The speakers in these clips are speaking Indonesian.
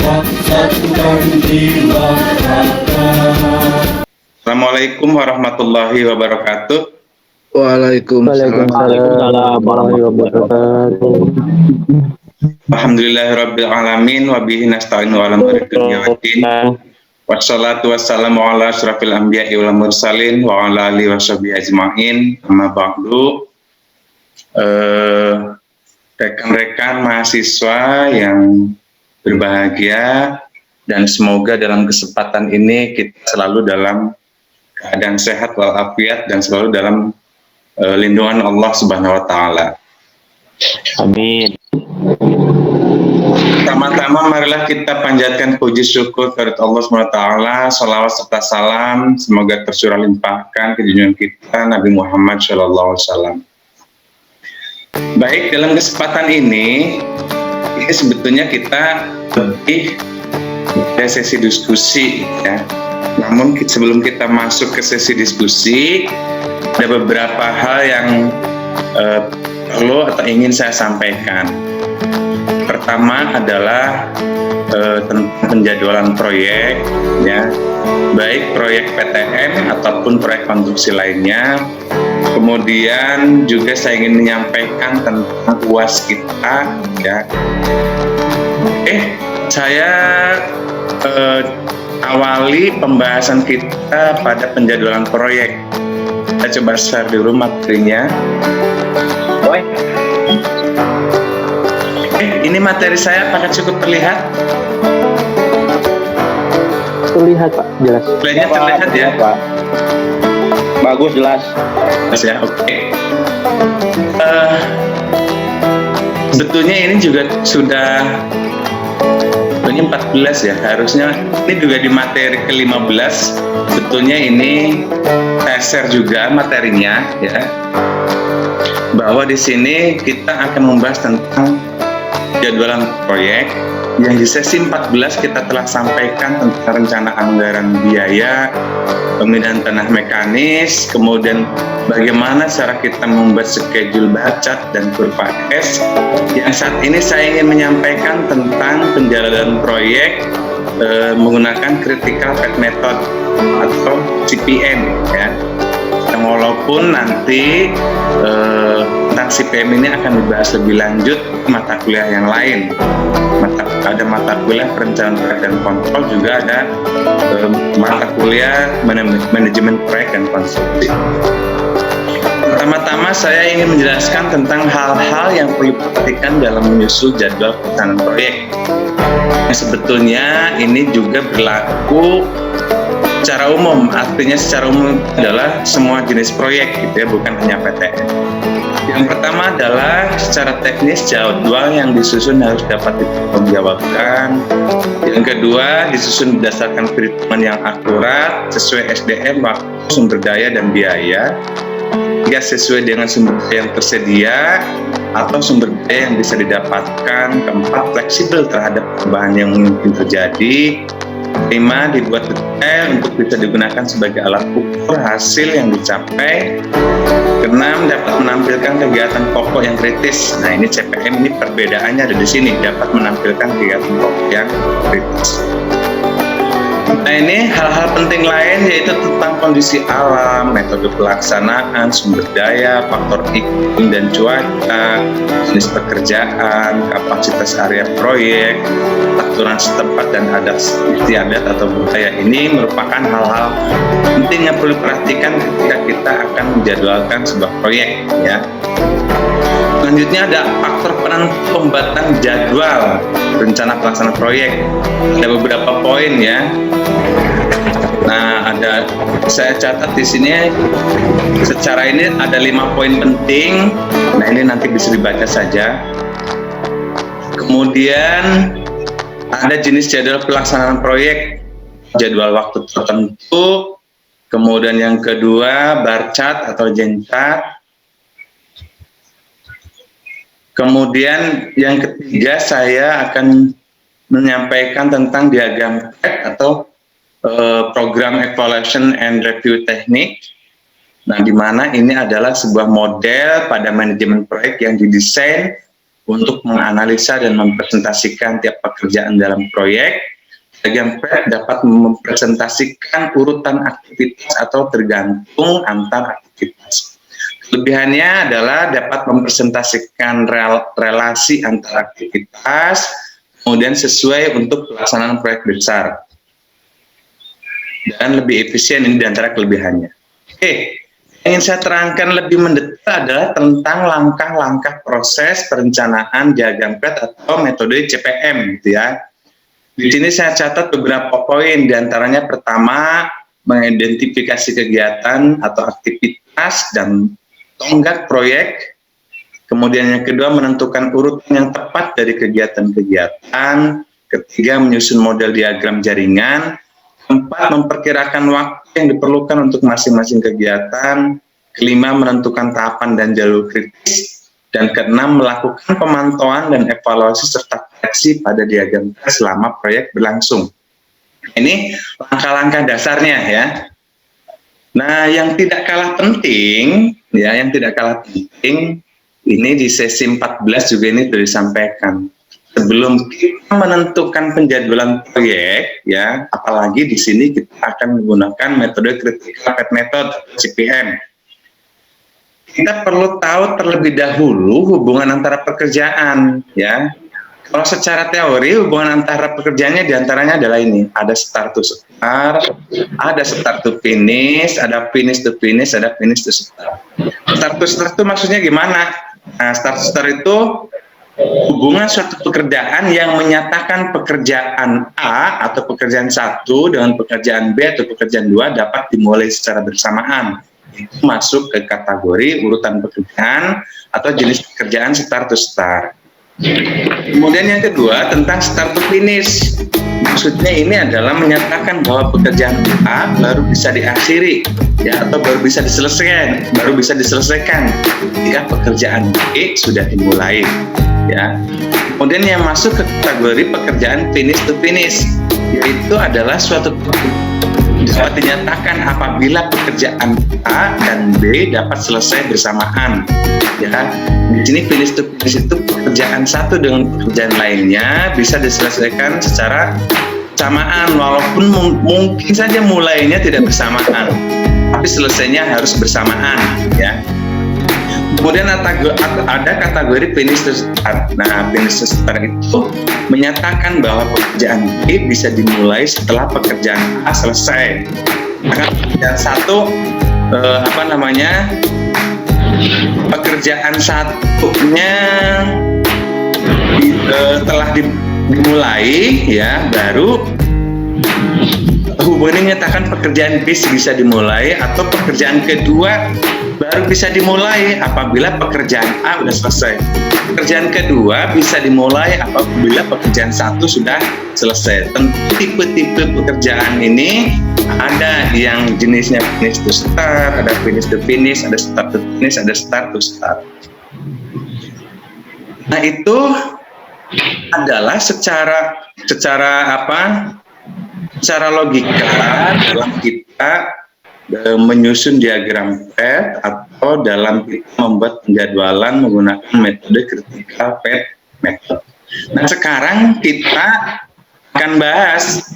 satukan jiwa raga. Assalamualaikum warahmatullahi wabarakatuh. Waalaikumsalam warahmatullahi wabarakatuh. Alhamdulillahirabbil alamin wa bihi nasta'inu ala umuri dunya waddin. Wassalatu wassalamu ala asyrafil anbiya'i wal mursalin wa ala alihi washabihi ajmain. Amma ba'du. Rekan-rekan mahasiswa yang berbahagia, dan semoga dalam kesempatan ini kita selalu dalam keadaan sehat walafiat dan selalu dalam lindungan Allah Subhanahu wa taala. Amin. Pertama-tama marilah kita panjatkan puji syukur kepada Allah Subhanahu wa taala, salawat serta salam semoga tercurah limpahkan ke junjungan kita Nabi Muhammad sallallahu alaihi wasallam. Baik, dalam kesempatan ini sebetulnya kita lebih ke sesi diskusi ya. Namun sebelum kita masuk ke sesi diskusi, ada beberapa hal yang perlu atau ingin saya sampaikan. Pertama adalah tentang penjadwalan proyek ya, baik proyek PTN ataupun proyek konstruksi lainnya. Kemudian juga saya ingin menyampaikan tentang UAS kita ya. Saya awali pembahasan kita pada penjadwalan proyek. Kita coba share dulu materinya. Ini materi saya apakah cukup terlihat? Terlihat Pak, jelas. Slide-nya terlihat ya? Pak. Bagus, jelas. Ya, oke. Sebetulnya ini juga sudah 14 ya, harusnya ini juga di materi ke-15. Sebetulnya ini saya share juga materinya ya, bahwa di sini kita akan membahas tentang jadwalan proyek yang di sesi 14 kita telah sampaikan tentang rencana anggaran biaya, pemindahan tanah mekanis, kemudian bagaimana cara kita membuat schedule bacat dan kurva S. Yang saat ini saya ingin menyampaikan tentang penjalanan proyek menggunakan critical path method atau CPM ya. Yang walaupun nanti tentang CPM ini akan dibahas lebih lanjut mata kuliah yang lain. Ada mata kuliah perencanaan dan kontrol, juga ada mata kuliah manajemen proyek dan konstruksi. Pertama-tama saya ingin menjelaskan tentang hal-hal yang perlu diperhatikan dalam menyusun jadwal pelaksanaan proyek. Sebetulnya ini juga berlaku secara umum, artinya secara umum adalah semua jenis proyek gitu ya, bukan hanya PTN. Yang pertama adalah secara teknis jadwal yang disusun harus dapat dipertanggungjawabkan. Yang kedua, disusun berdasarkan perhitungan yang akurat sesuai SDM, waktu, sumber daya, dan biaya. Tiga, sesuai dengan sumber daya yang tersedia atau sumber daya yang bisa didapatkan. Keempat, fleksibel terhadap perubahan yang mungkin terjadi. 5, dibuat detail untuk bisa digunakan sebagai alat ukur hasil yang dicapai. 6, dapat menampilkan kegiatan pokok yang kritis. Nah, ini CPM, ini perbedaannya ada di sini, dapat menampilkan kegiatan pokok yang kritis. Nah, ini hal-hal penting lain yaitu tentang kondisi alam, metode pelaksanaan, sumber daya, faktor iklim dan cuaca, jenis pekerjaan, kapasitas area proyek, aturan setempat, dan adat istiadat atau budaya. Ini merupakan hal-hal penting yang perlu diperhatikan ketika kita akan menjadwalkan sebuah proyek ya. Selanjutnya ada faktor penentu pembuatan jadwal rencana pelaksanaan proyek. Ada beberapa poin ya. Nah, saya catat di sini secara ini ada 5 poin penting. Nah, ini nanti bisa dibaca saja. Kemudian ada jenis jadwal pelaksanaan proyek, jadwal waktu tertentu. Kemudian yang kedua, bar chart atau Gantt chart. Kemudian yang ketiga, saya akan menyampaikan tentang diagram PET atau program evaluation and review teknik. Nah, di mana ini adalah sebuah model pada manajemen proyek yang didesain untuk menganalisa dan mempresentasikan tiap pekerjaan dalam proyek. Diagram PET dapat mempresentasikan urutan aktivitas atau tergantung antar aktivitas. Kelebihannya adalah dapat mempresentasikan relasi antar aktivitas, kemudian sesuai untuk pelaksanaan proyek besar. Dan lebih efisien, ini diantara kelebihannya. Oke, yang ingin saya terangkan lebih mendetail adalah tentang langkah-langkah proses perencanaan diagram PET atau metode CPM, gitu ya. Di sini saya catat beberapa poin, diantaranya pertama, mengidentifikasi kegiatan atau aktivitas dan tonggak proyek. Kemudian yang kedua, menentukan urutan yang tepat dari kegiatan-kegiatan. Ketiga, menyusun model diagram jaringan. Keempat, memperkirakan waktu yang diperlukan untuk masing-masing kegiatan. Kelima, menentukan tahapan dan jalur kritis. Dan keenam, melakukan pemantauan dan evaluasi serta koreksi pada diagram selama proyek berlangsung. Ini langkah-langkah dasarnya ya. Nah, yang tidak kalah penting, ini di sesi 14 juga ini sudah disampaikan. Sebelum kita menentukan penjadwalan proyek, ya, apalagi di sini kita akan menggunakan metode critical path method (CPM). Kita perlu tahu terlebih dahulu hubungan antara pekerjaan, ya. Kalau secara teori hubungan antara pekerjaannya diantaranya adalah ini, ada start to start, ada start to finish, ada finish to finish, ada finish to start. Start to start itu maksudnya gimana? Nah, start to start itu hubungan suatu pekerjaan yang menyatakan pekerjaan A atau pekerjaan 1 dengan pekerjaan B atau pekerjaan 2 dapat dimulai secara bersamaan. Itu masuk ke kategori urutan pekerjaan atau jenis pekerjaan start to start. Kemudian yang kedua tentang start to finish. Maksudnya ini adalah menyatakan bahwa pekerjaan A baru bisa diakhiri, ya, atau baru bisa diselesaikan jika pekerjaan B sudah dimulai, ya. Kemudian yang masuk ke kategori pekerjaan finish to finish, yaitu adalah suatu dapat dinyatakan apabila pekerjaan A dan B dapat selesai bersamaan. Ya, di sini finish to finish itu pekerjaan satu dengan pekerjaan lainnya bisa diselesaikan secara bersamaan, walaupun mungkin saja mulainya tidak bersamaan, tapi selesainya harus bersamaan, ya. Kemudian ada kategori finish to start. Nah, finish to start itu menyatakan bahwa pekerjaan B bisa dimulai setelah pekerjaan A selesai. Maka pekerjaan satu pekerjaan satunya telah dimulai, ya, baru hubungannya menyatakan pekerjaan B bisa dimulai, atau pekerjaan kedua baru bisa dimulai apabila pekerjaan A sudah selesai. Pekerjaan kedua bisa dimulai apabila pekerjaan satu sudah selesai. Tentu tipe-tipe pekerjaan ini ada yang jenisnya finish to start, ada finish to finish, ada start to finish, ada start to start. Nah, itu adalah secara logika dalam kita menyusun diagram PET atau dalam kita membuat penjadwalan menggunakan metode critical path method. Nah, sekarang kita akan bahas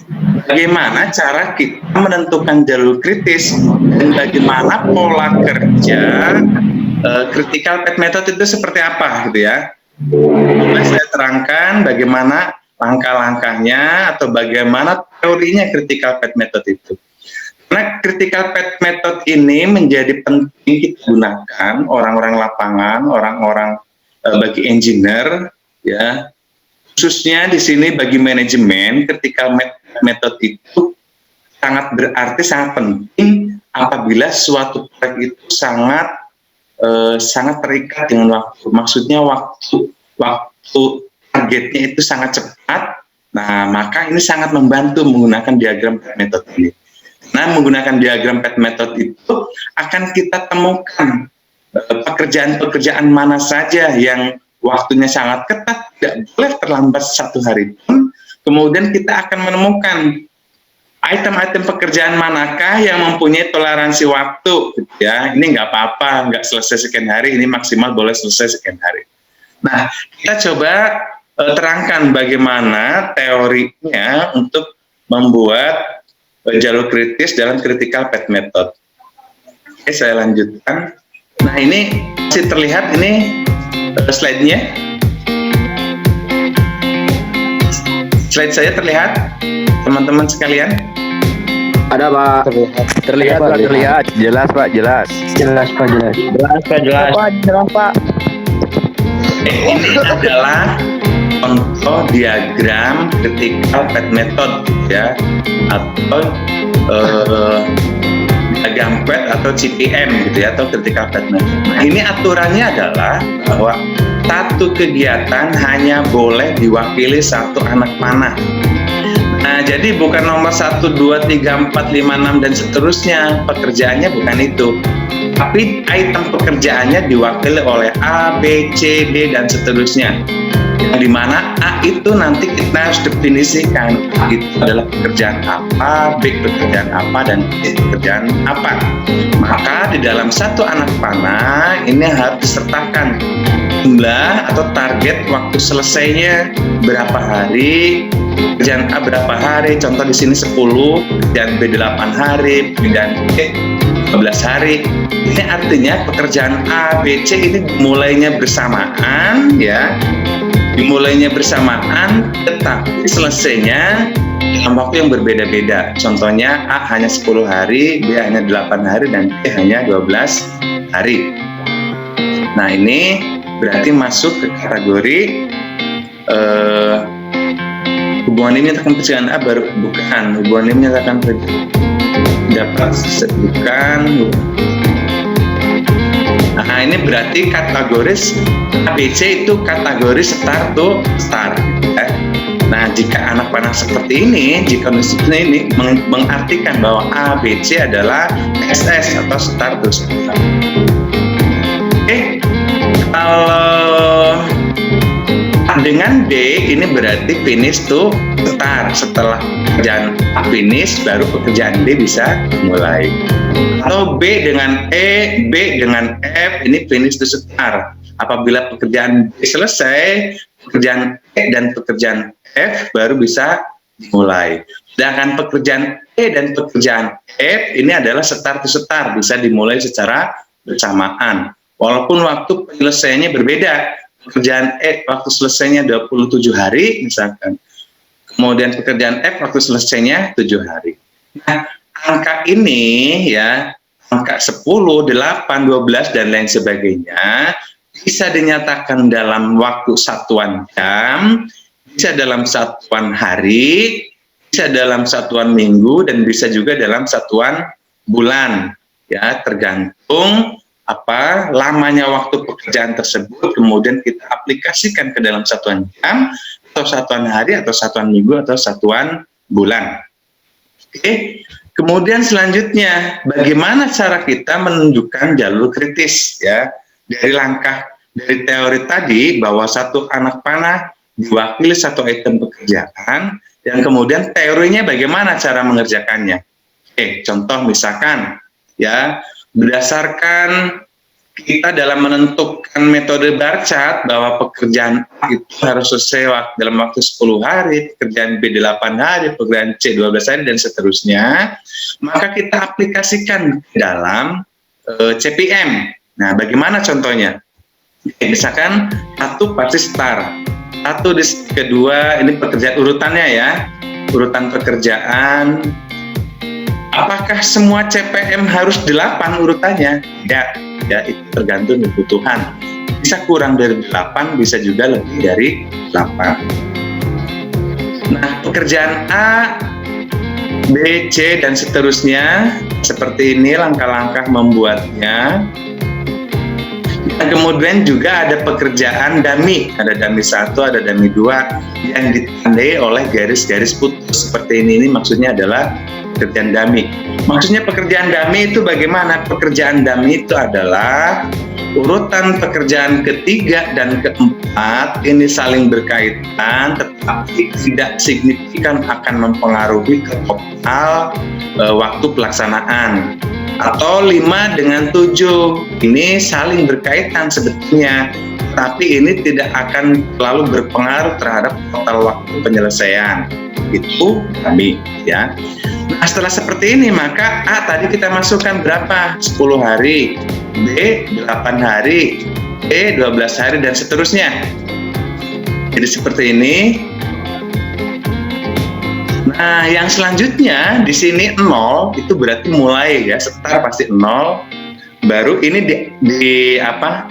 bagaimana cara kita menentukan jalur kritis dan bagaimana pola kerja critical path method itu seperti apa, gitu ya. Nah, saya terangkan bagaimana langkah-langkahnya atau bagaimana teorinya critical path method itu. Nah, critical path method ini menjadi penting kita gunakan orang-orang lapangan, orang-orang bagi engineer, ya. Khususnya di sini bagi manajemen, critical method itu sangat berarti, sangat penting apabila suatu proyek itu sangat terikat dengan waktu. Maksudnya waktu targetnya itu sangat cepat. Nah, maka ini sangat membantu menggunakan diagram path method ini. Nah, menggunakan diagram path method itu akan kita temukan pekerjaan-pekerjaan mana saja yang waktunya sangat ketat, tidak boleh terlambat 1 hari pun. Kemudian kita akan menemukan item-item pekerjaan manakah yang mempunyai toleransi waktu, gitu ya. Ini nggak apa-apa, nggak selesai sekian hari, ini maksimal boleh selesai sekian hari. Nah, kita coba terangkan bagaimana teorinya untuk membuat jalur kritis dalam critical path method. Oke, saya lanjutkan. Nah, ini masih terlihat ini slide-nya. Slide saya terlihat, teman-teman sekalian? Ada Pak. Terlihat Pak, terlihat. Jelas Pak, jelas. Jelas Pak, jelas. Jelas Pak. Ini adalah contoh diagram critical path method ya, atau diagram path atau CPM gitu ya, atau critical path method. Nah, ini aturannya adalah bahwa satu kegiatan hanya boleh diwakili satu anak panah. Nah, jadi bukan nomor 1, 2, 3, 4, 5, 6 dan seterusnya. Pekerjaannya bukan itu. Tapi item pekerjaannya diwakili oleh A, B, C, D dan seterusnya. Yang dimana A itu nanti kita harus definisikan A itu adalah pekerjaan apa, B pekerjaan apa, dan C pekerjaan apa. Maka di dalam satu anak panah ini harus disertakan jumlah atau target waktu selesainya berapa hari, pekerjaan A berapa hari, contoh di sini 10, pekerjaan B 8 hari, pekerjaan C 12 hari. Ini artinya pekerjaan A, B, C ini mulainya bersamaan ya, dimulainya bersamaan tetapi selesainya dalam waktu yang berbeda-beda. Contohnya A hanya 10 hari, B hanya 8 hari, dan C hanya 12 hari. Nah, ini berarti masuk ke kategori hubungan ini menyatakan pekerjaan A baru bukan, hubungan ini menyatakan dapat bukan. Nah, ini berarti kategoris ABC itu kategori start to start ya. Nah, jika anak panah seperti ini, jika kondisinya ini mengartikan bahwa ABC adalah SS atau start to start. Oke, kalau dengan D ini berarti finish to start. Setelah pekerjaan A finish, baru pekerjaan D bisa mulai. Atau B dengan E, B dengan F, ini finish to start. Apabila pekerjaan B selesai, pekerjaan E dan pekerjaan F baru bisa dimulai. Sedangkan pekerjaan E dan pekerjaan F ini adalah start to start, bisa dimulai secara bersamaan. Walaupun waktu penyelesaiannya berbeda. Pekerjaan E waktu selesainya 27 hari misalkan. Kemudian pekerjaan F waktu selesainya 7 hari. Nah, angka ini ya, angka 10, 8, 12 dan lain sebagainya bisa dinyatakan dalam waktu satuan jam, bisa dalam satuan hari, bisa dalam satuan minggu, dan bisa juga dalam satuan bulan. Ya, tergantung apa lamanya waktu pekerjaan tersebut, kemudian kita aplikasikan ke dalam satuan jam, atau satuan hari, atau satuan minggu, atau satuan bulan. Oke, kemudian selanjutnya, bagaimana cara kita menunjukkan jalur kritis ya? Dari teori tadi bahwa satu anak panah diwakili satu item pekerjaan, dan kemudian teorinya bagaimana cara mengerjakannya. Oke, contoh misalkan ya, berdasarkan kita dalam menentukan metode bar chart bahwa pekerjaan A itu harus selesai dalam waktu 10 hari, pekerjaan B 8 hari, pekerjaan C 12 hari, dan seterusnya, maka kita aplikasikan dalam CPM. Nah, bagaimana contohnya? Misalkan satu pasti start, satu kedua, ini pekerjaan urutannya ya, urutan pekerjaan. Apakah semua CPM harus 8 urutannya? Ya, itu tergantung kebutuhan. Bisa kurang dari 8, bisa juga lebih dari 8. Nah, pekerjaan A, B, C, dan seterusnya, seperti ini langkah-langkah membuatnya. Dan kemudian juga ada pekerjaan dummy, ada dummy 1, ada dummy 2, yang ditandai oleh garis-garis putus. Seperti ini maksudnya adalah pekerjaan dummy. Maksudnya pekerjaan dummy itu bagaimana? Pekerjaan dummy itu adalah urutan pekerjaan ketiga dan keempat ini saling berkaitan, tetapi tidak signifikan akan mempengaruhi ke total waktu pelaksanaan. Atau 5 dengan 7 ini saling berkaitan sebetulnya, tapi ini tidak akan terlalu berpengaruh terhadap total waktu penyelesaian. Itu kami, ya. Nah, setelah seperti ini, maka A tadi kita masukkan berapa? 10 hari, B 8 hari, E 12 hari, dan seterusnya. Jadi seperti ini. Nah, yang selanjutnya di sini 0 itu berarti mulai, ya, setar pasti 0. Baru ini di apa?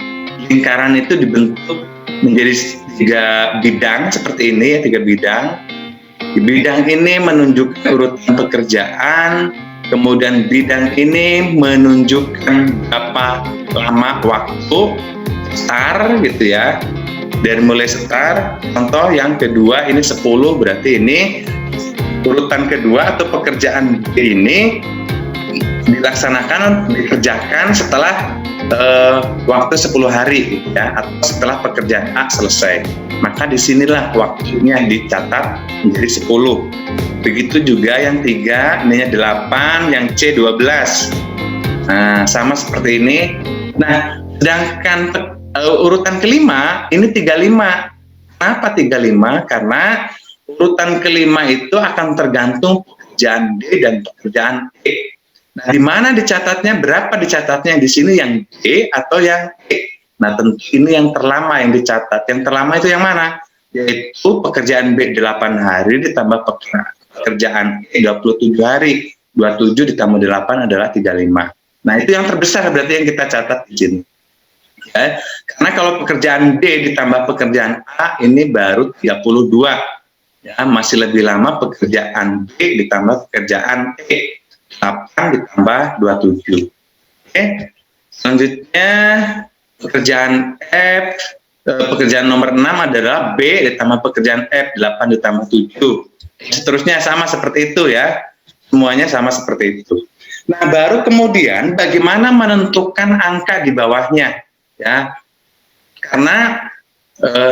Lingkaran itu dibentuk menjadi 3 bidang seperti ini, ya, 3 bidang. Di bidang ini menunjukkan urutan pekerjaan, kemudian bidang ini menunjukkan berapa lama waktu setar, gitu ya. Dari mulai setar, contoh yang kedua ini 10, berarti ini urutan kedua atau pekerjaan B ini dikerjakan setelah waktu 10 hari, ya, atau setelah pekerjaan A selesai. Maka disinilah waktunya dicatat menjadi 10. Begitu juga yang 3, ininya 8, yang C 12. Nah, sama seperti ini. Nah, sedangkan urutan kelima ini 35. Kenapa 35? Karena urutan kelima itu akan tergantung pekerjaan D dan pekerjaan E. Nah, di mana dicatatnya? Berapa dicatatnya di sini, yang D atau yang E? Nah, tentu ini yang terlama yang dicatat. Yang terlama itu yang mana? Yaitu pekerjaan B 8 hari ditambah pekerjaan E 27 hari. 27 ditambah 8 adalah 35. Nah, itu yang terbesar berarti yang kita catat di sini. Ya, karena kalau pekerjaan D ditambah pekerjaan A ini baru 32. Ya, masih lebih lama pekerjaan B ditambah pekerjaan E. 8 ditambah 27. Oke. Selanjutnya pekerjaan F, pekerjaan nomor 6 adalah B ditambah pekerjaan F, 8 ditambah 7. Seterusnya sama seperti itu, ya. Semuanya sama seperti itu. Nah, baru kemudian bagaimana menentukan angka di bawahnya, ya. Karena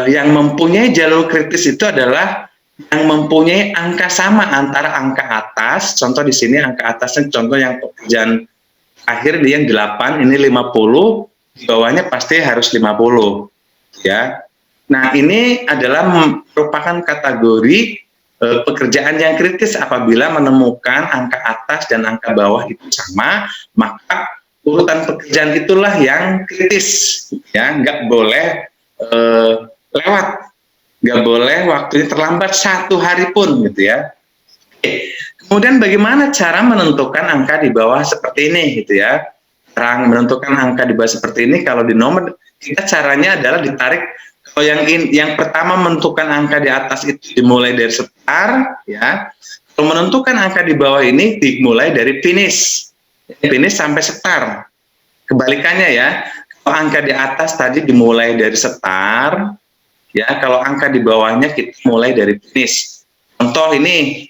yang mempunyai jalur kritis itu adalah yang mempunyai angka sama antara angka atas, contoh di sini angka atasnya, contoh yang pekerjaan akhir dia yang 8, ini 50, di bawahnya pasti harus 50, ya. Nah, ini adalah merupakan kategori pekerjaan yang kritis. Apabila menemukan angka atas dan angka bawah itu sama, maka urutan pekerjaan itulah yang kritis, ya. Nggak boleh lewat. Nggak boleh waktunya terlambat 1 hari pun, gitu ya. Oke. Kemudian bagaimana cara menentukan angka di bawah seperti ini, gitu ya. Cara menentukan angka di bawah seperti ini, kalau di nomor kita caranya adalah ditarik. Kalau yang pertama menentukan angka di atas itu dimulai dari setar, ya. Kalau menentukan angka di bawah ini dimulai dari finish. Finish sampai setar. Kebalikannya, ya. Kalau angka di atas tadi dimulai dari setar, ya, kalau angka di bawahnya kita mulai dari finish. Contoh ini,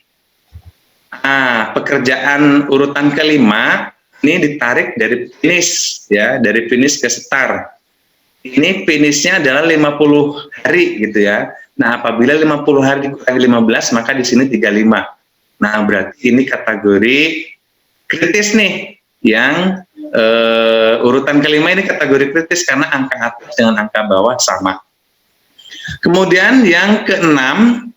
pekerjaan urutan kelima ini ditarik dari finish, ya, dari finish ke setar. Ini finishnya adalah 50 hari, gitu ya. Nah, apabila 50 hari dikurangi 15, maka di sini 35. Nah, berarti ini kategori kritis nih, yang urutan kelima ini kategori kritis karena angka atas dengan angka bawah sama. Kemudian yang keenam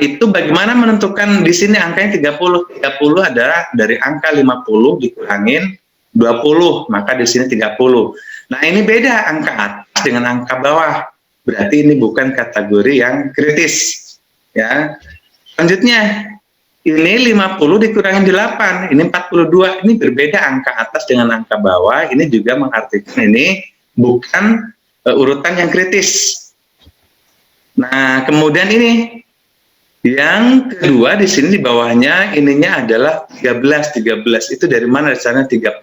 itu bagaimana menentukan di sini angkanya 30. 30 adalah dari angka 50 dikurangin 20, maka di sini 30. Nah, ini beda angka atas dengan angka bawah. Berarti ini bukan kategori yang kritis, ya. Selanjutnya, ini 50 dikurangin 8, ini 42. Ini berbeda angka atas dengan angka bawah. Ini juga mengartikan ini bukan urutan yang kritis. Nah, kemudian ini yang kedua di sini di bawahnya ininya adalah 13. 13 itu dari mana? Dasarnya 35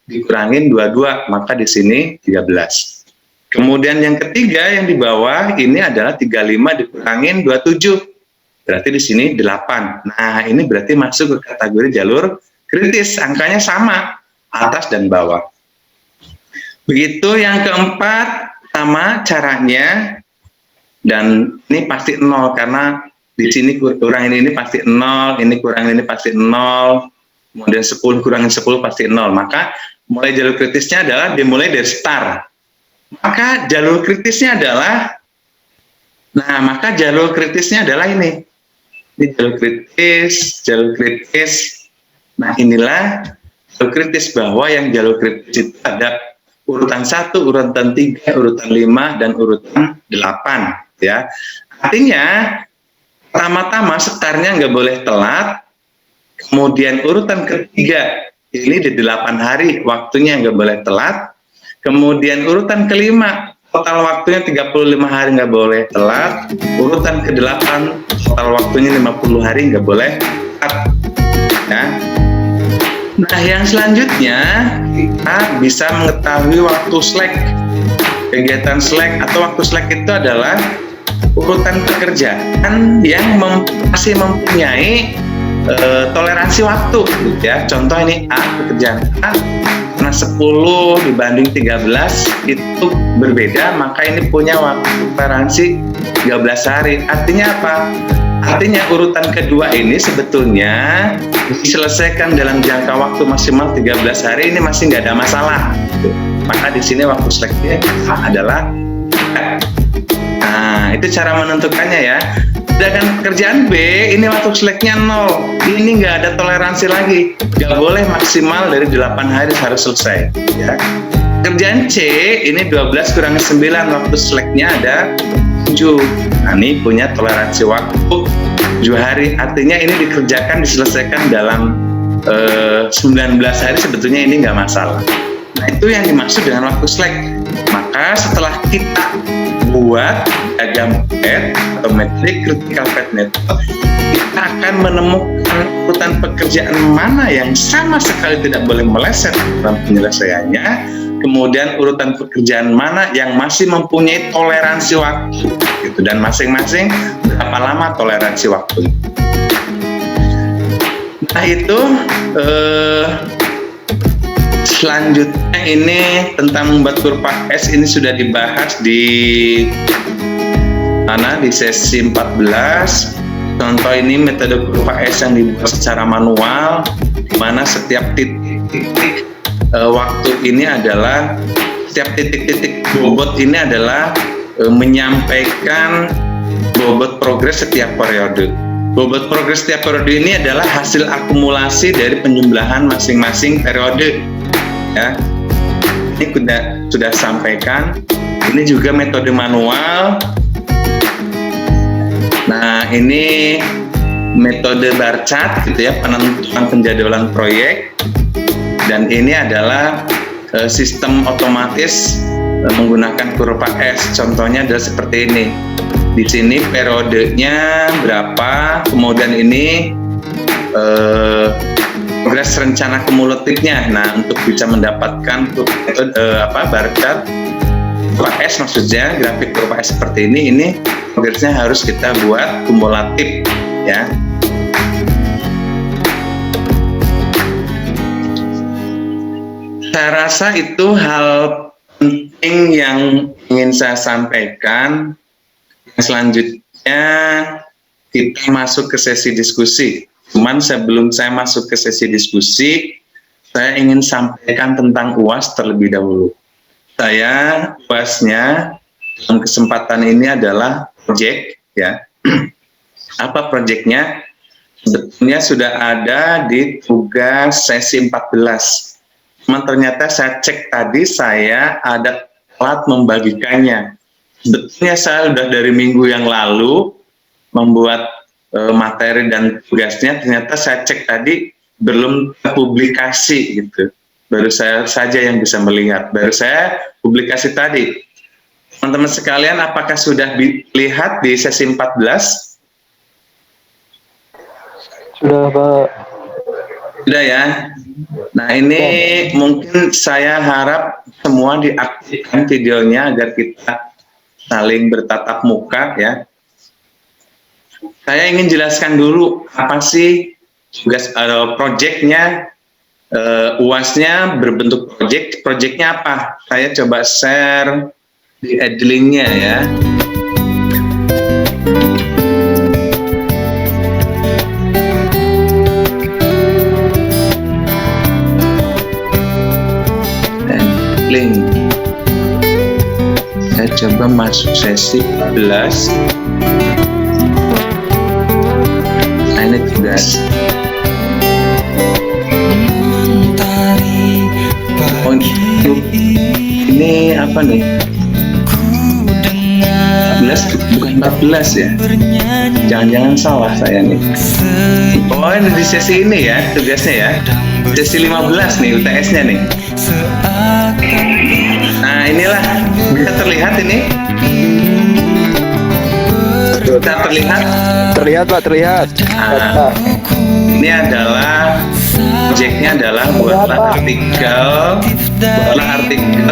dikurangin 22, maka di sini 13. Kemudian yang ketiga yang di bawah ini adalah 35 dikurangin 27. Berarti di sini 8. Nah, ini berarti masuk ke kategori jalur kritis. Angkanya sama, atas dan bawah. Begitu yang keempat, sama caranya. Dan ini pasti 0 karena di sini kurangin ini pasti 0, ini kurangin ini pasti 0, kemudian 10 kurangin 10 pasti 0. Maka mulai jalur kritisnya adalah dimulai dari setar. Maka jalur kritisnya adalah ini. Ini jalur kritis. Nah, inilah jalur kritis, bahwa yang jalur kritis itu ada urutan 1, urutan 3, urutan 5, dan urutan 8. Ya. Artinya, pertama-tama setarnya nggak boleh telat, kemudian urutan ketiga, ini di 8 hari, waktunya nggak boleh telat, kemudian urutan kelima, total waktunya 35 hari nggak boleh telat, urutan ke-8, total waktunya 50 hari nggak boleh telat. Ya. Nah, yang selanjutnya kita bisa mengetahui waktu slack. Kegiatan slack atau waktu slack itu adalah urutan pekerjaan yang masih mempunyai toleransi waktu, gitu ya. Contoh ini pekerjaan A, karena 10 dibanding 13 itu berbeda, maka ini punya waktu toleransi 13 hari. Artinya apa? Artinya urutan kedua ini sebetulnya diselesaikan dalam jangka waktu maksimal 13 hari, ini masih nggak ada masalah. Maka di sini waktu slacknya adalah, nah itu cara menentukannya ya. Sedangkan pekerjaan B, ini waktu slacknya 0, ini nggak ada toleransi lagi, nggak boleh maksimal dari 8 hari harus selesai. Ya. Pekerjaan C, ini 12 kurangi 9, waktu slacknya ada 7. Nah, ini punya toleransi waktu 7 hari, artinya ini diselesaikan dalam 19 hari, sebetulnya ini nggak masalah. Nah, itu yang dimaksud dengan waktu slack. Maka setelah kita buat diagram PET atau metrik critical path method, kita akan menemukan urutan pekerjaan mana yang sama sekali tidak boleh meleset dalam penyelesaiannya, kemudian urutan pekerjaan mana yang masih mempunyai toleransi waktu, gitu, dan masing-masing berapa lama toleransi waktu. Nah, itu selanjutnya ini tentang membuat kurva S, ini sudah dibahas di sesi 14. Contoh ini metode kurva S yang dibuat secara manual, di mana setiap titik waktu ini adalah, setiap titik-titik bobot ini adalah menyampaikan bobot progres setiap periode. Bobot progres setiap periode ini adalah hasil akumulasi dari penjumlahan masing-masing periode. Ya, ini sudah sampaikan. Ini juga metode manual. Nah, ini metode bar chart, gitu ya, penentuan penjadwalan proyek. Dan ini adalah sistem otomatis menggunakan kurva S. Contohnya adalah seperti ini. Di sini periodenya berapa, kemudian ini progres rencana kumulatifnya. Nah, untuk bisa mendapatkan bar chart kurva S, maksudnya grafik kurva S seperti ini progresnya harus kita buat kumulatif, ya. Saya rasa itu hal penting yang ingin saya sampaikan. Selanjutnya kita masuk ke sesi diskusi. Cuman sebelum saya masuk ke sesi diskusi, saya ingin sampaikan tentang UAS terlebih dahulu. Saya UAS-nya dalam kesempatan ini adalah project, ya. Apa projectnya? Sebetulnya sudah ada di tugas sesi 14. Cuman ternyata saya cek tadi, saya ada telat membagikannya. Sebetulnya saya sudah dari minggu yang lalu membuat materi dan tugasnya, ternyata saya cek tadi belum publikasi, gitu. Baru saya saja yang bisa melihat, baru saya publikasi tadi. Teman-teman sekalian, apakah sudah dilihat di sesi 14? Sudah, Pak. Sudah ya. Nah, ini mungkin saya harap semua diaktifkan videonya agar kita saling bertatap muka, ya. Saya ingin jelaskan dulu apa sih tugas proyeknya. UAS-nya berbentuk project. Projectnya apa? Saya coba share di Edlink-nya, ya. Edlink. coba masuk sesi 11. Nah, ini tugas. Oh, ini apa nih? 14, bukan 14 ya? Jangan-jangan salah saya nih. Oh, ini di sesi ini ya, tugasnya ya. Sesi 15 nih, UTS-nya nih. Nah, inilah, bisa terlihat ini? Bisa terlihat? Terlihat Pak, terlihat. Nah, ini adalah objeknya adalah buatlah artikel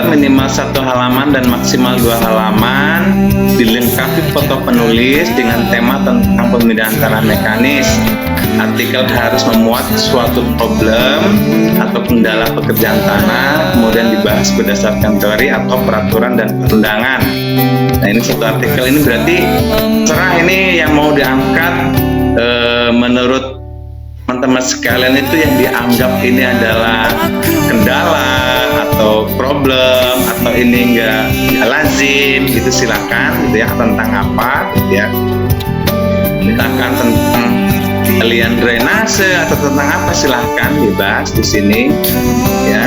minimal 1 halaman dan maksimal 2 halaman, dilengkapi foto penulis dengan tema tentang pemindahan tanah mekanis. Artikel harus memuat suatu problem atau kendala pekerjaan tanah, kemudian dibahas berdasarkan teori atau peraturan dan perundangan. Nah, ini satu artikel ini berarti serah ini yang mau diangkat menurut teman-teman sekalian itu yang dianggap ini adalah kendala atau problem atau ini enggak lazim, itu silakan gitu ya, tentang apa gitu ya, misalkan tentang aliran drainase atau tentang apa silahkan dibahas di sini ya,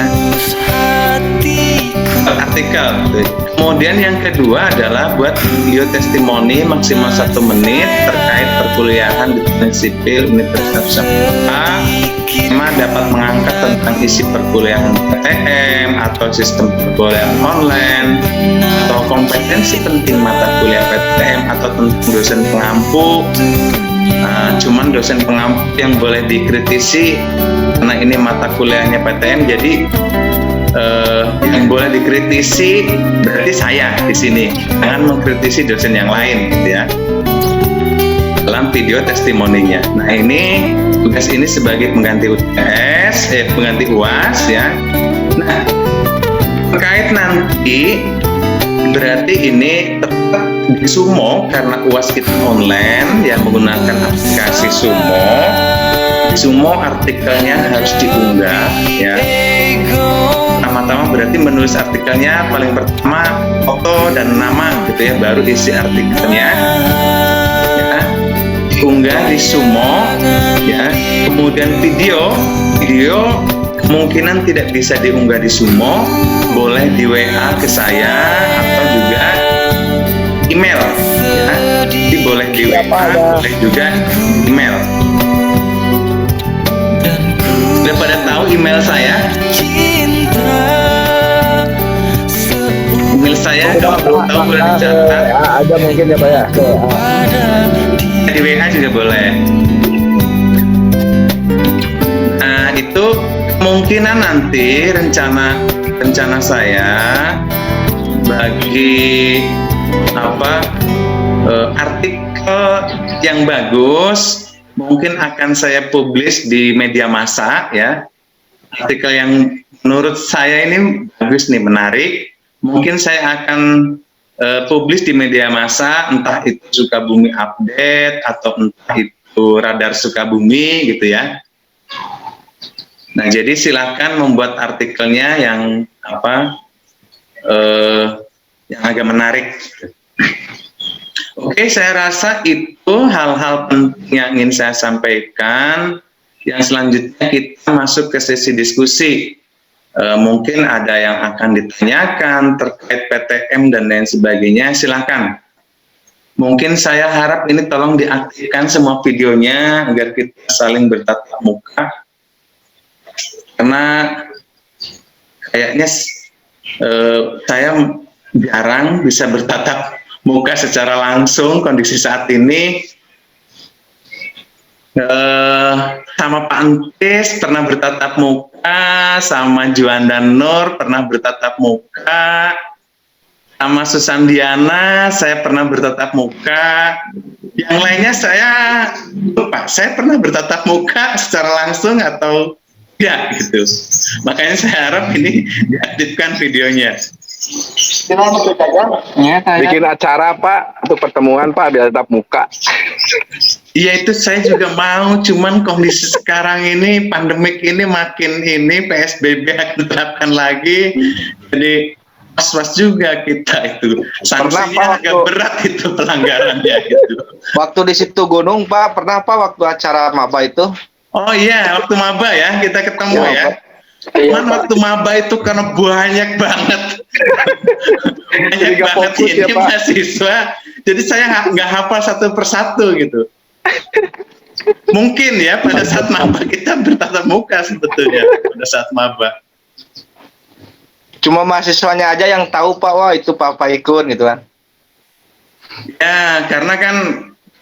artikel gitu. Kemudian yang kedua adalah buat video testimoni maksimal 1 menit terkait perkuliahan di teknik sipil Universitas Nusantara. Tema dapat mengangkat tentang isi perkuliahan PTM atau sistem perkuliahan online atau kompetensi penting mata kuliah PTM atau tentang dosen pengampu. Cuman dosen pengampu yang boleh dikritisi karena ini mata kuliahnya PTM, jadi yang boleh dikritisi berarti saya di sini, jangan mengkritisi dosen yang lain gitu ya dalam video testimoninya. Nah, ini tugas ini sebagai pengganti UTS, pengganti UAS ya. Nah, terkait nanti berarti ini tetap di Sumo karena UAS kita online yang menggunakan aplikasi Sumo. Sumo artikelnya harus diunggah ya. Pertama-tama berarti menulis artikelnya paling pertama foto dan nama gitu ya, baru isi artikelnya ya, diunggah di Sumo ya. Kemudian video kemungkinan tidak bisa diunggah di Sumo, boleh di WA ke saya atau juga email ya. Jadi boleh di WA, boleh juga email. Udah pada tahu email saya? Email saya kalau belum tahu boleh dicatat. Ada mungkin ya Pak ya. Di WA juga boleh. Nah, itu kemungkinan nanti rencana saya bagi artikel yang bagus mungkin akan saya publish di media massa ya. Artikel yang menurut saya ini bagus nih, menarik, mungkin saya akan publish di media massa, entah itu Sukabumi Update atau entah itu Radar Sukabumi gitu ya. Nah, jadi silakan membuat artikelnya yang yang agak menarik. Oke, saya rasa itu hal-hal penting yang ingin saya sampaikan. Yang selanjutnya kita masuk ke sesi diskusi. Mungkin ada yang akan ditanyakan terkait PTM dan lain sebagainya, silakan. Mungkin saya harap ini tolong diaktifkan semua videonya agar kita saling bertatap muka. Karena kayaknya saya jarang bisa bertatap muka secara langsung kondisi saat ini. Sama Pak Antis pernah bertatap muka, sama Juanda Nur pernah bertatap muka, sama Susandiana saya pernah bertatap muka. Yang lainnya saya lupa, saya pernah bertatap muka secara langsung atau tidak gitu. Makanya saya harap ini diaktifkan videonya. Bikin acara Pak untuk pertemuan Pak biar tetap muka. Iya, itu saya juga mau, cuman kondisi sekarang ini pandemik ini makin ini PSBB akan diterapkan lagi, jadi was-was juga kita itu. Pernah, Sanksinya Pak, agak berat itu pelanggarannya gitu. Waktu di situ Gunung Pak, pernah Pak waktu acara maba itu? Oh iya, waktu maba ya kita ketemu Ya, ya. Pak. Cuman waktu maba itu karena banyak banget, banyak Jadi nggak banget fokus ini ya, Pak? mahasiswa. Jadi saya nggak hafal satu persatu gitu. Mungkin ya pada saat maba kita bertatap muka sebetulnya pada saat maba. Cuma mahasiswanya aja yang tahu Pak, wah itu Pak Faikun gitu kan. Ya, karena kan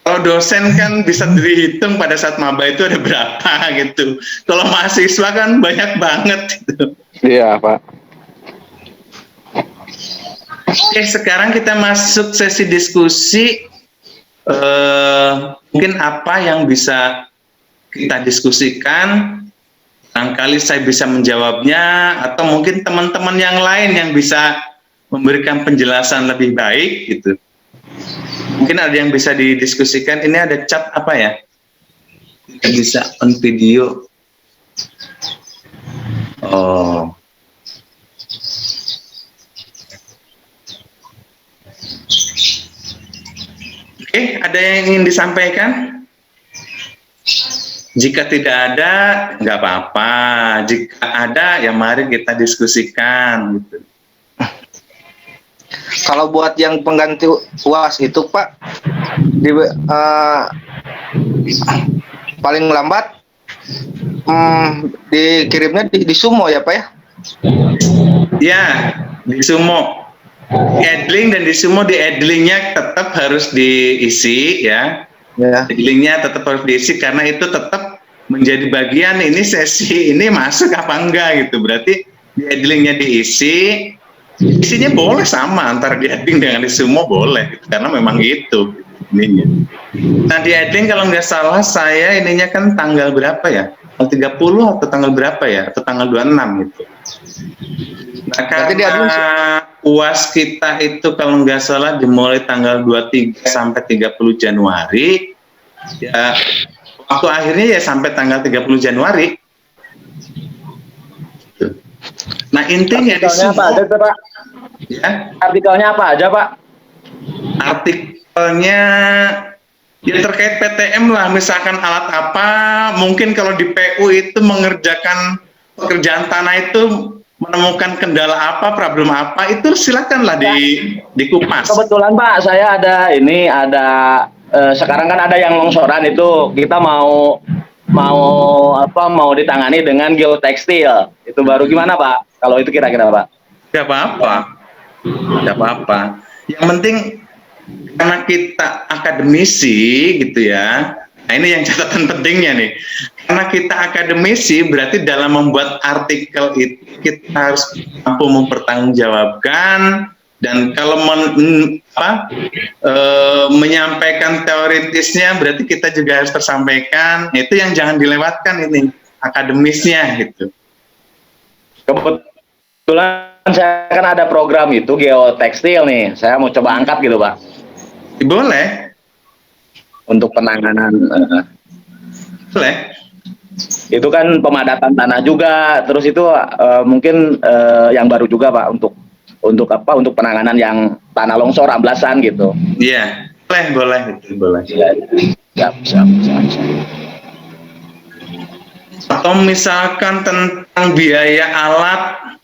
kalau dosen kan bisa dihitung pada saat maba itu ada berapa gitu. Kalau mahasiswa kan banyak banget gitu. Iya Pak. Oke, sekarang kita masuk sesi diskusi. Mungkin apa yang bisa kita diskusikan? Barangkali saya bisa menjawabnya, atau mungkin teman-teman yang lain yang bisa memberikan penjelasan lebih baik gitu. Mungkin ada yang bisa didiskusikan. Ini ada chat apa ya? Kita bisa on video. Oh. Oke, ada yang ingin disampaikan? Jika tidak ada, nggak apa-apa. Jika ada, ya mari kita diskusikan gitu. Kalau buat yang pengganti UAS itu Pak, paling lambat dikirimnya di Sumo ya Pak ya? Ya, di Sumo. Di Edling dan di Sumo, di Edlingnya tetap harus diisi ya. Ya. Edlingnya tetap harus diisi karena itu tetap menjadi bagian ini sesi ini masuk apa enggak gitu. Berarti di Edlingnya diisi, isinya boleh sama antara di Edling dengan di Sumo boleh gitu, karena memang itu ininya. Nah di Edling kalau nggak salah saya ininya kan tanggal berapa ya? Tanggal 30 atau tanggal berapa ya? Atau tanggal 26 gitu. Nah karena UAS kita itu kalau nggak salah dimulai tanggal 23 sampai 30 Januari, ya waktu akhirnya ya sampai tanggal 30 Januari. Nah intinya di Sumo, apa aja tuh, Pak? ya, Artikelnya apa aja, Pak? artikelnya ya terkait PTM lah, misalkan alat apa, mungkin kalau di PU itu mengerjakan pekerjaan tanah itu menemukan kendala apa, problem apa, itu silakanlah dikupas. Kebetulan Pak, saya ada sekarang kan ada yang longsoran itu, kita mau ditangani dengan geotekstil. Itu baru gimana Pak? Kalau itu kira-kira Pak? Gak apa-apa, gak apa-apa. Yang penting karena kita akademisi gitu ya. Nah ini yang catatan pentingnya nih. Karena kita akademisi berarti dalam membuat artikel itu kita harus mampu mempertanggungjawabkan, dan kalau menyampaikan teoritisnya berarti kita juga harus tersampaikan. Itu yang jangan dilewatkan ini akademisnya gitu. Kebetulan saya kan ada program itu geotekstil nih. Saya mau coba angkat gitu Pak. Boleh. Untuk penanganan Boleh. itu kan pemadatan tanah juga, terus itu mungkin yang baru juga Pak untuk penanganan yang tanah longsor amblasan gitu. Iya, boleh. Siap. Atau misalkan tentang biaya alat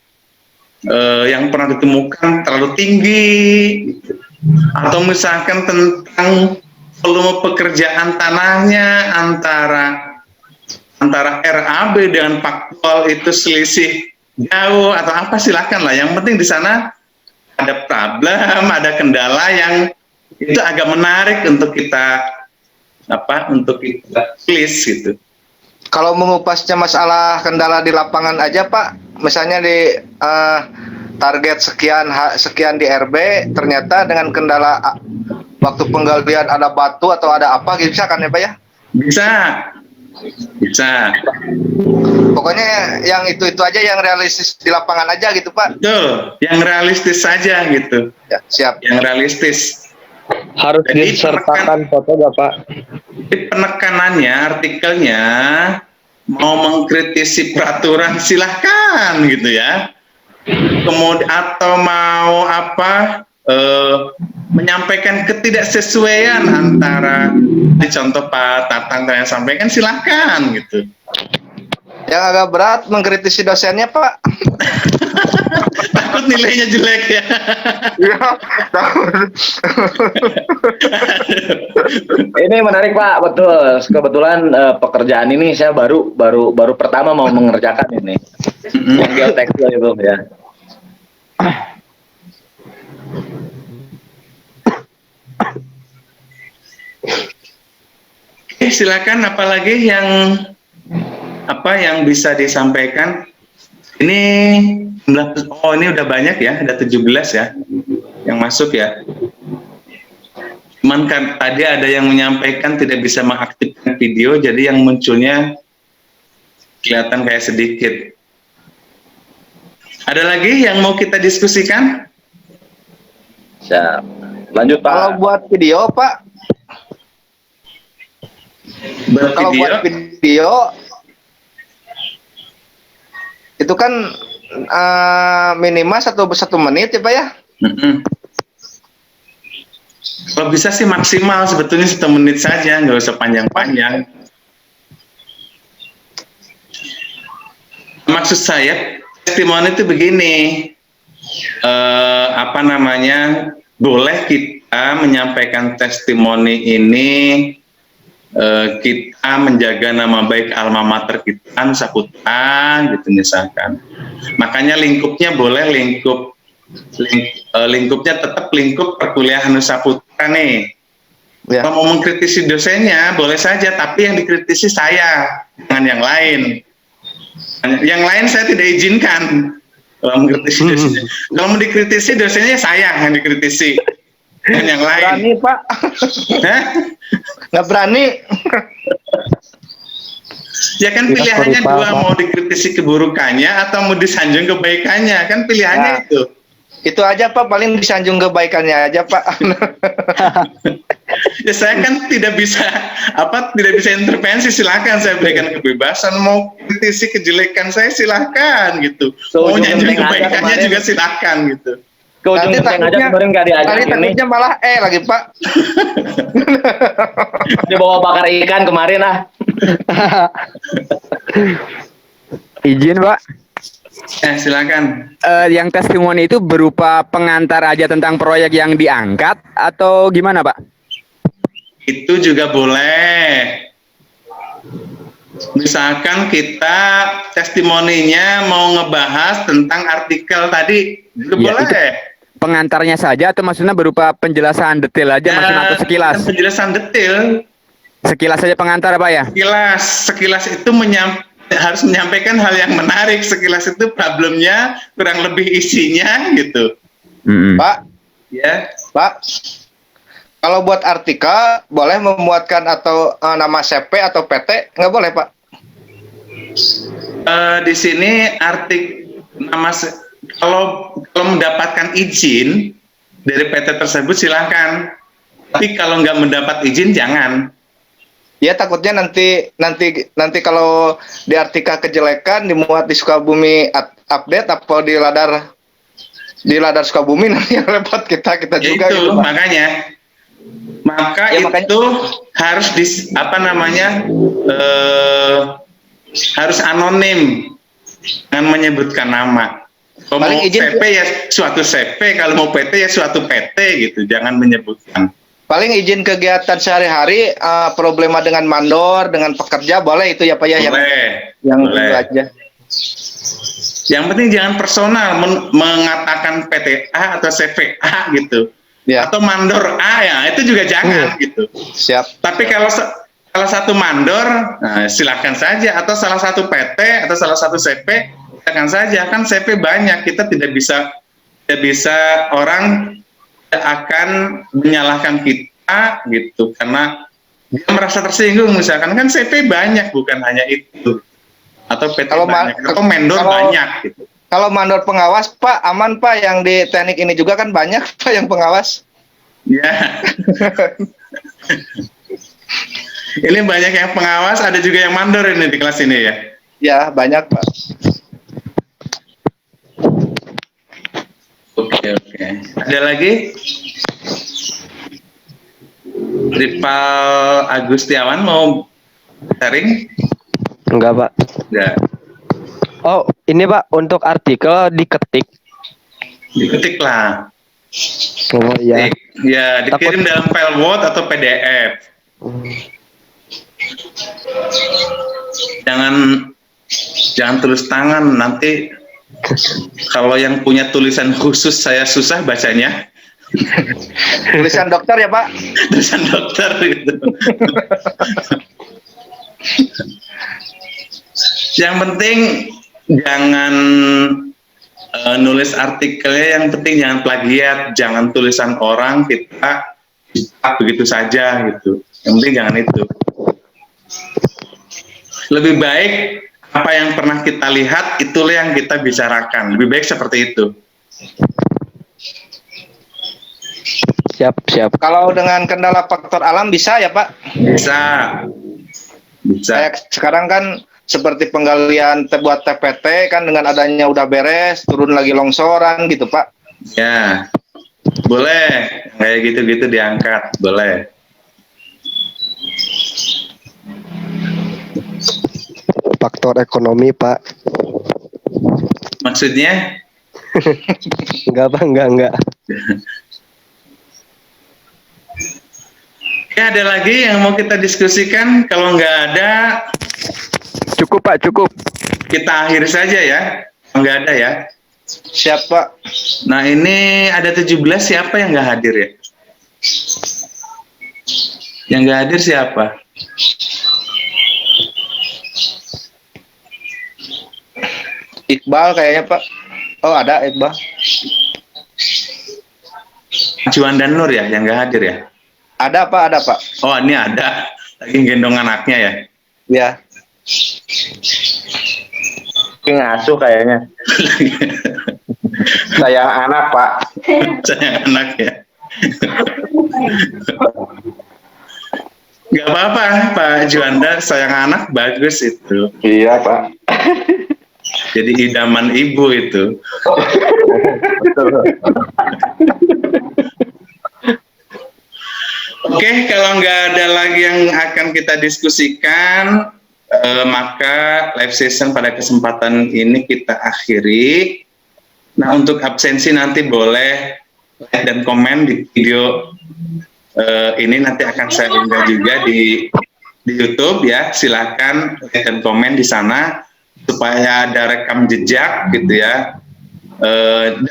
yang pernah ditemukan terlalu tinggi, atau misalkan tentang volume pekerjaan tanahnya antara RAB dengan faktual itu selisih jauh atau apa, silakan lah. Yang penting di sana ada problem, ada kendala yang itu agak menarik untuk kita list gitu. Kalau mengupasnya masalah kendala di lapangan aja Pak, misalnya di target sekian di RB, ternyata dengan kendala waktu penggalian ada batu atau ada apa gitu, bisa kan ya Pak ya? Bisa. Pokoknya yang itu aja yang realistis di lapangan aja gitu Pak. Betul, yang realistis saja gitu. Ya, siap. Yang realistis. Harus Jadi disertakan foto nggak Pak? Penekanannya, artikelnya mau mengkritisi peraturan silahkan gitu ya. kemudian atau mau apa menyampaikan ketidaksesuaian antara di contoh Pak Tatang yang sampaikan, silahkan gitu. Yang agak berat mengkritisi dosennya, Pak. Takut nilainya jelek ya. Iya, takut. Ini menarik Pak, betul. Kebetulan pekerjaan ini saya baru pertama mau mengerjakan ini. Yang geotekstil itu ya. Silakan, apalagi yang bisa disampaikan. Ini ini udah banyak ya, ada 17 ya yang masuk ya. Cuman kan tadi ada yang menyampaikan tidak bisa mengaktifkan video, jadi yang munculnya kelihatan kayak sedikit. Ada lagi yang mau kita diskusikan? Siap. Lanjut Pak. Kalau buat video, Pak. Kalau buat video itu kan minimal 1 menit ya Pak ya. Kalau bisa sih maksimal sebetulnya 1 menit saja, nggak usah panjang-panjang. Maksud saya testimoni itu begini, boleh kita menyampaikan testimoni ini, kita menjaga nama baik alma mater kita, Nusa Putra gitu misalkan. Makanya lingkupnya boleh lingkupnya tetap lingkup perkuliahan Nusa Putra nih. Ya. Kalau mau mengkritisi dosennya boleh saja, tapi yang dikritisi saya, jangan yang lain. Yang lain saya tidak izinkan. Kalau mengkritisi dosennya, kalau mau dikritisi dosennya saya yang dikritisi. Dan yang lain. Berani Pak? Nggak berani. Ya kan pilihannya dua, mau dikritisi keburukannya atau mau disanjung kebaikannya, kan pilihannya itu. Itu aja Pak, paling disanjung kebaikannya aja Pak. Ya saya kan tidak bisa intervensi, silakan saya berikan kebebasan, mau kritisi kejelekan saya silakan gitu. Mau nyanjung kebaikannya juga silakan gitu. Ke ujung genteng aja kemarin nggak diajak ini. Takutnya malah lagi Pak. Dibawa bakar ikan kemarin ah. Izin Pak. Silakan. Yang testimoni itu berupa pengantar aja tentang proyek yang diangkat atau gimana Pak? Itu juga boleh. Misalkan kita testimoninya mau ngebahas tentang artikel tadi, juga boleh. Pengantarnya saja atau maksudnya berupa penjelasan detail aja, maksudnya atau sekilas? Penjelasan detail. Sekilas saja pengantar Pak ya? Sekilas itu harus menyampaikan hal yang menarik. Sekilas itu problemnya, kurang lebih isinya gitu. Pak, ya Pak. Kalau buat artikel boleh memuatkan atau nama CP atau PT, nggak boleh Pak? Di sini kalau mendapatkan izin dari PT tersebut silahkan. Tapi kalau nggak mendapat izin jangan. Ya takutnya nanti kalau di artikel kejelekan dimuat di Sukabumi update atau di ladar Sukabumi, nanti yang repot kita juga itu gitu, Pak. Makanya itu harus harus anonim, jangan menyebutkan nama. Kalau mau CP ya suatu CP, kalau mau PT ya suatu PT gitu, jangan menyebutkan. Paling izin kegiatan sehari-hari, problema dengan mandor, dengan pekerja boleh itu ya Pak ya? Boleh. Yang itu aja. Yang penting jangan personal mengatakan PTA atau CVA gitu. Ya. Atau mandor A ya, itu juga jangan gitu. Siap. Tapi kalau salah satu mandor, silakan saja, atau salah satu PT atau salah satu CP, silakan saja. Kan CP banyak, kita tidak bisa orang tidak akan menyalahkan kita gitu karena dia merasa tersinggung, misalkan kan CP banyak, bukan hanya itu, atau PT banyak, atau mandor banyak gitu. Kalau mandor pengawas Pak, aman Pak, yang di teknik ini juga kan banyak Pak yang pengawas. Ya. Ini banyak yang pengawas, ada juga yang mandor ini di kelas ini ya. Ya, banyak Pak. Oke. Ada lagi? Rival Agustiawan mau sharing? Enggak, Pak. Enggak. Oh, ini Pak, untuk artikel diketik. Diketik lah. Oh iya. Ya, dikirim dalam file Word atau PDF. Jangan tulis tangan, nanti kalau yang punya tulisan khusus saya susah bacanya. Tulisan dokter ya Pak? Tulisan dokter gitu. Yang penting jangan nulis artikelnya, yang penting jangan plagiat, jangan tulisan orang kita begitu saja gitu. Yang penting jangan itu. Lebih baik apa yang pernah kita lihat itulah yang kita bicarakan. Lebih baik seperti itu. Siap. Kalau dengan kendala faktor alam bisa ya Pak? Bisa. Kayak sekarang kan seperti penggalian buat TPT kan dengan adanya udah beres, turun lagi longsoran gitu Pak. Ya, boleh. Kayak gitu-gitu diangkat, boleh. Faktor ekonomi, Pak. Maksudnya? Enggak, Pak, enggak. Ya, ada lagi yang mau kita diskusikan? Kalau nggak ada, Cukup Pak, cukup. kita akhiri saja ya. Nggak ada ya. Siap Pak. Nah, ini ada 17, siapa yang nggak hadir ya? Yang nggak hadir siapa? Iqbal kayaknya Pak. Oh ada Iqbal. Juan dan Nur ya, yang nggak hadir ya? Ada Pak. Oh, ini ada. Lagi gendong anaknya ya? Ya. Ngasuh kayaknya. Sayang anak, Pak. Sayang anak ya? Gak apa-apa, Pak Juanda, sayang anak bagus itu. Iya, Pak. Jadi idaman ibu itu. Oke, kalau nggak ada lagi yang akan kita diskusikan, maka live session pada kesempatan ini kita akhiri. Nah, untuk absensi nanti boleh like dan komen di video ini, nanti akan saya unggah juga di YouTube ya. Silakan like dan komen di sana supaya ada rekam jejak gitu ya.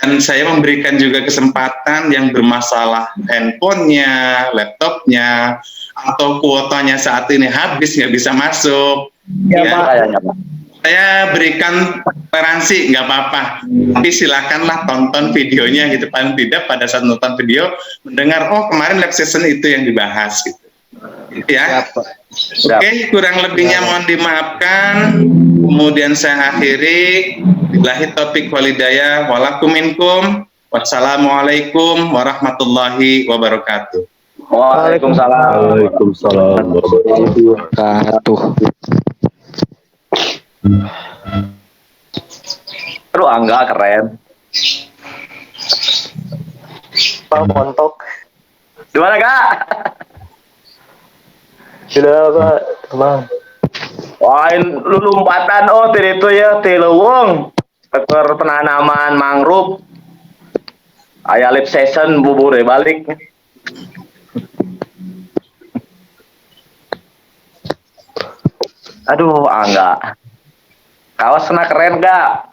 Dan saya memberikan juga kesempatan yang bermasalah handphonenya, laptopnya, atau kuotanya saat ini habis nggak bisa masuk. Ya, Pak. Kayaknya, Pak. Saya berikan toleransi, nggak apa-apa. Tapi silakanlah tonton videonya gitu. Paling tidak pada saat nonton video mendengar, oh kemarin live session itu yang dibahas gitu. Gitu ya. Oke, kurang lebihnya mohon dimaafkan. Kemudian saya akhiri. Billahi taufiq walhidayah. Walakum minkum. Wassalamualaikum warahmatullahi wabarakatuh. Waalaikumsalam. Waalaikumsalam warahmatullahi Wabarakatuh. Aduh, Angga keren. Pak, montok. Gimana, Kak? Sudah, Pak. Tenang. Wah, lu lompatan itu ya, Tilewung. Tekor penanaman mangrove. Aya live session bubur balik. Aduh, Angga. Kaos kena keren, Kak.